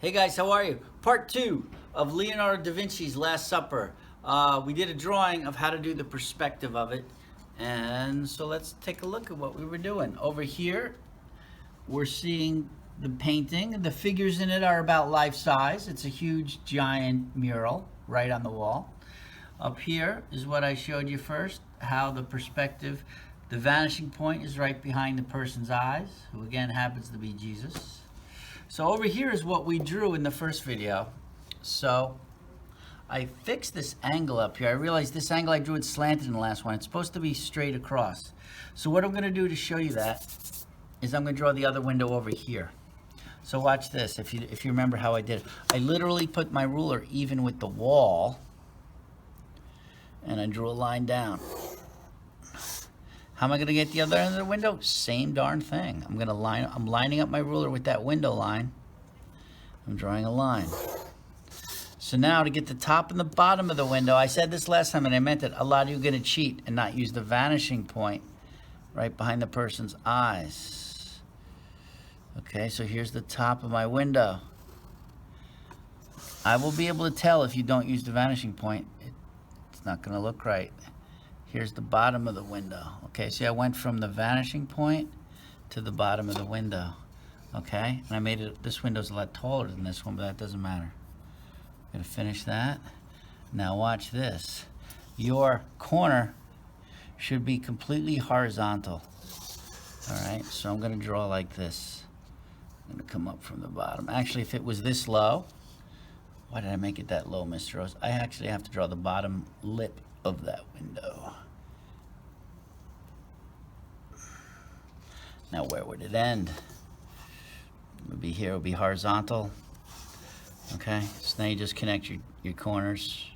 Hey guys, how are you? Part 2 of Leonardo Da Vinci's Last Supper. We did a drawing of how to do the perspective of it. And so let's take a look at what we were doing. Over here, we're seeing the painting. The figures in it are about life size. It's a huge, giant mural right on the wall. Up here is what I showed you first, how the perspective, the vanishing point is right behind the person's eyes, who again happens to be Jesus. So over here is what we drew in the first video. So I fixed this angle up here. I realized this angle I drew it slanted in the last one. It's supposed to be straight across. So what I'm going to do to show you that is I'm going to draw the other window over here. So watch this. If you remember how I did it, I literally put my ruler even with the wall, and I drew a line down. How am I going to get the other end of the window? Same darn thing. I'm lining up my ruler with that window line. I'm drawing a line. So now to get the top and the bottom of the window, I said this last time and I meant it, a lot of you are going to cheat and not use the vanishing point right behind the person's eyes. Okay, so here's the top of my window. I will be able to tell if you don't use the vanishing point. It's not going to look right. Here's the bottom of the window. Okay, see I went from the vanishing point to the bottom of the window. Okay, and I made it, this window's a lot taller than this one, but that doesn't matter. I'm gonna finish that. Now watch this. Your corner should be completely horizontal. All right, so I'm gonna draw like this. I'm gonna come up from the bottom. Actually, if it was this low, why did I make it that low, Mr. Rose? I actually have to draw the bottom lip of that window. Now where would it end? It would be here, it would be horizontal. Okay, so now you just connect your corners.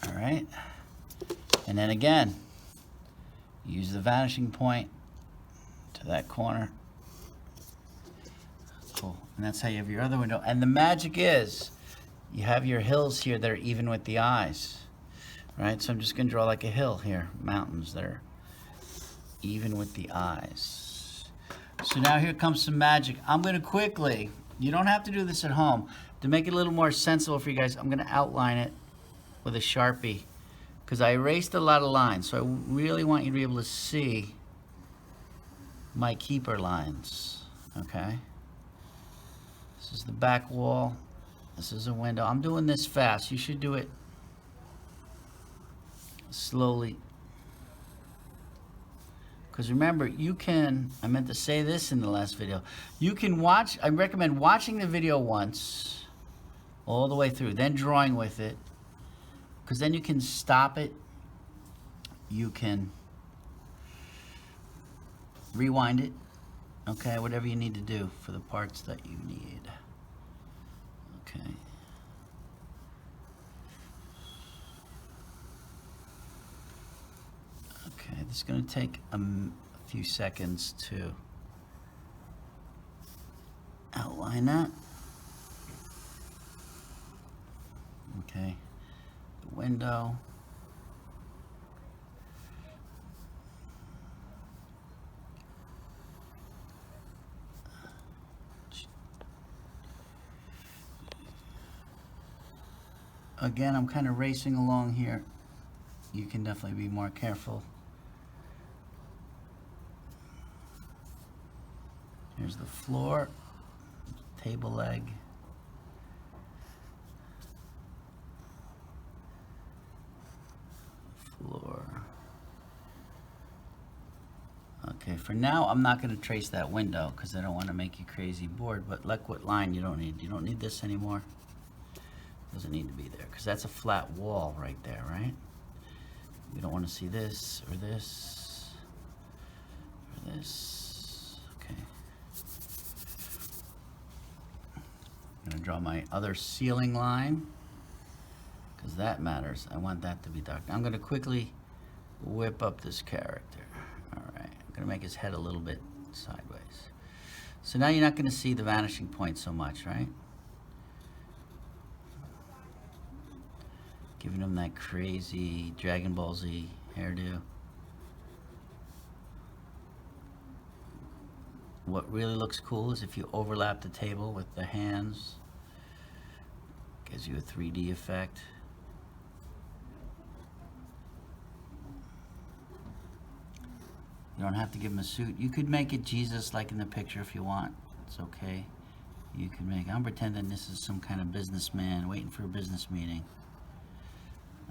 All right, and then again, use the vanishing point to that corner. Cool, and that's how you have your other window. And the magic is, you have your hills here that are even with the eyes, right? So I'm just gonna draw like a hill here, mountains that are even with the eyes. So now here comes some magic. I'm gonna quickly, you don't have to do this at home, to make it a little more sensible for you guys, I'm gonna outline it with a Sharpie, because I erased a lot of lines, so I really want you to be able to see my keeper lines, okay? This is the back wall. This is a window. I'm doing this fast. You should do it slowly. Because remember, you can, I meant to say this in the last video, you can watch, I recommend watching the video once, all the way through, then drawing with it, because then you can stop it, you can rewind it, okay, whatever you need to do for the parts that you need. Okay. Okay, this is going to take a few seconds to outline that. Okay, the window. Again, I'm kind of racing along here. You can definitely be more careful. Here's the floor, table leg. Floor. Okay, for now, I'm not going to trace that window because I don't want to make you crazy bored, but look what line you don't need. You don't need this anymore. Doesn't need to be there because that's a flat wall right there, right? You don't want to see this or this or this. Okay. I'm going to draw my other ceiling line because that matters. I want that to be dark. I'm going to quickly whip up this character. All right. I'm going to make his head a little bit sideways. So now you're not going to see the vanishing point so much, right? Giving him that crazy Dragon Ball Z hairdo. what really looks cool is if you overlap the table with the hands. Gives you a 3D effect. You don't have to give him a suit. You could make it Jesus like in the picture if you want. It's okay. You can make, I'm pretending this is some kind of businessman waiting for a business meeting.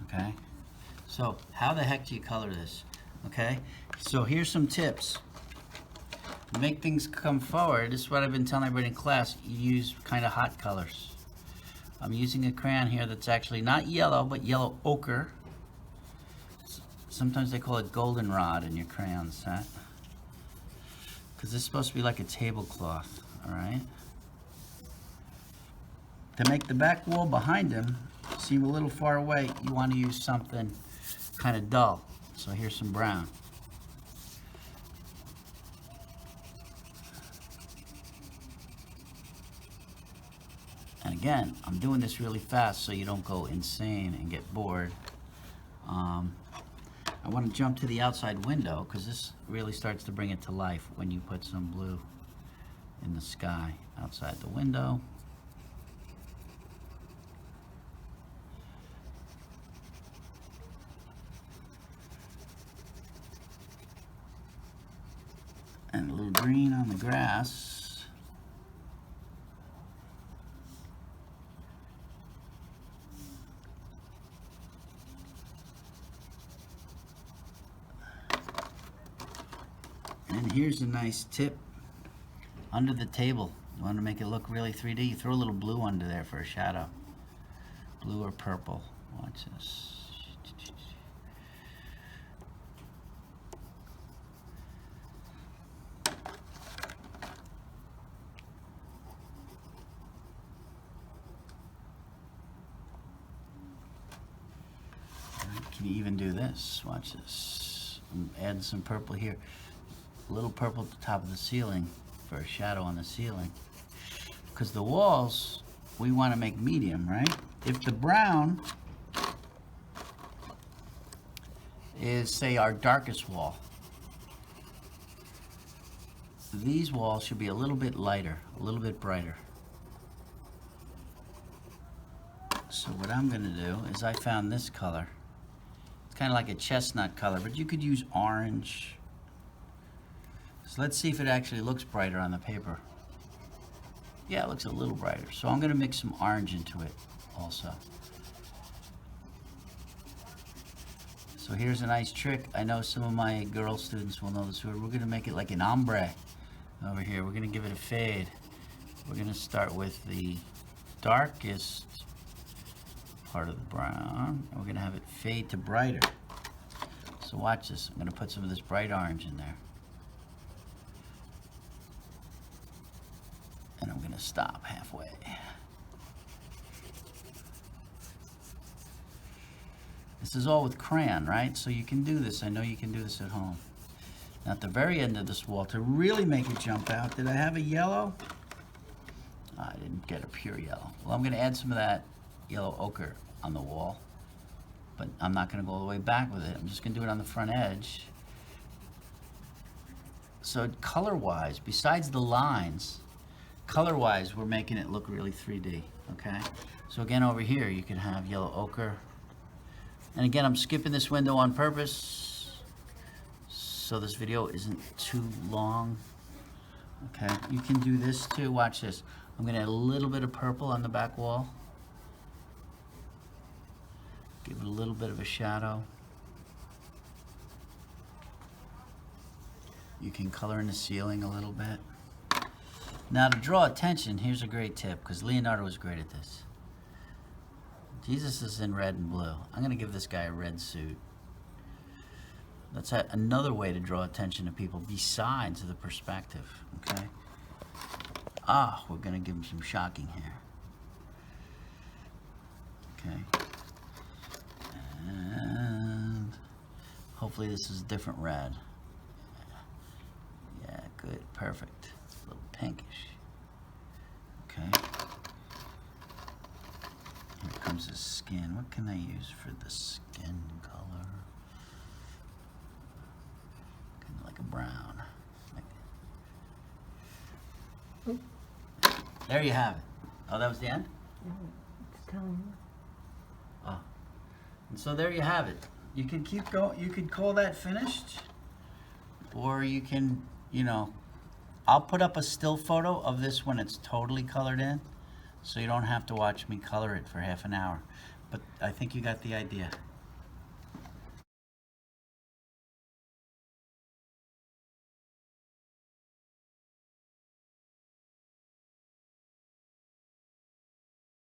Okay? So, how the heck do you color this? Okay? So here's some tips. To make things come forward, this is what I've been telling everybody in class, you use kind of hot colors. I'm using a crayon here that's actually not yellow, but yellow ochre. Sometimes they call it goldenrod in your crayon set. Because this is supposed to be like a tablecloth, alright? To make the back wall behind him seem a little far away, you want to use something kind of dull. So here's some brown. And again, I'm doing this really fast so you don't go insane and get bored. I want to jump to the outside window because this really starts to bring it to life when you put some blue in the sky outside the window. And a little green on the grass. And here's a nice tip. Under the table, you want to make it look really 3D, you throw a little blue under there for a shadow. Blue or purple. Watch this. Can you even do this? Watch this. I'm adding some purple here. A little purple at the top of the ceiling for a shadow on the ceiling. Because the walls, we want to make medium, right? If the brown is, say, our darkest wall, these walls should be a little bit lighter, a little bit brighter. So what I'm going to do is I found this color. It's kind of like a chestnut color, but you could use orange. So let's see if it actually looks brighter on the paper. Yeah, it looks a little brighter. So I'm going to mix some orange into it also. So here's a nice trick. I know some of my girl students will know this word. We're going to make it like an ombre over here. We're going to give it a fade. We're going to start with the darkest part of the brown, and we're going to have it fade to brighter. So watch this. I'm going to put some of this bright orange in there. And I'm going to stop halfway. This is all with crayon, right? So you can do this. I know you can do this at home. Now at the very end of this wall, to really make it jump out, did I have a yellow? I didn't get a pure yellow. Well, I'm going to add some of that yellow ochre on the wall, but I'm not going to go all the way back with it. I'm just going to do it on the front edge. So color-wise, besides the lines, color-wise, we're making it look really 3D, okay? So again, over here, you can have yellow ochre. And again, I'm skipping this window on purpose so this video isn't too long, okay? You can do this too. Watch this. I'm going to add a little bit of purple on the back wall. Give it a little bit of a shadow. You can color in the ceiling a little bit. Now to draw attention, here's a great tip, because Leonardo was great at this. Jesus is in red and blue. I'm going to give this guy a red suit. That's another way to draw attention to people besides the perspective, okay? We're going to give him some shocking here. Okay. And hopefully this is a different red. Yeah, good, perfect. A little pinkish. Okay. Here comes his skin. What can I use for the skin color? Kind of like a brown. There you have it. Oh, that was the end? It's telling you. Oh. And so there you have it. You can keep going. You could call that finished. Or you can, I'll put up a still photo of this when it's totally colored in. So you don't have to watch me color it for half an hour. But I think you got the idea.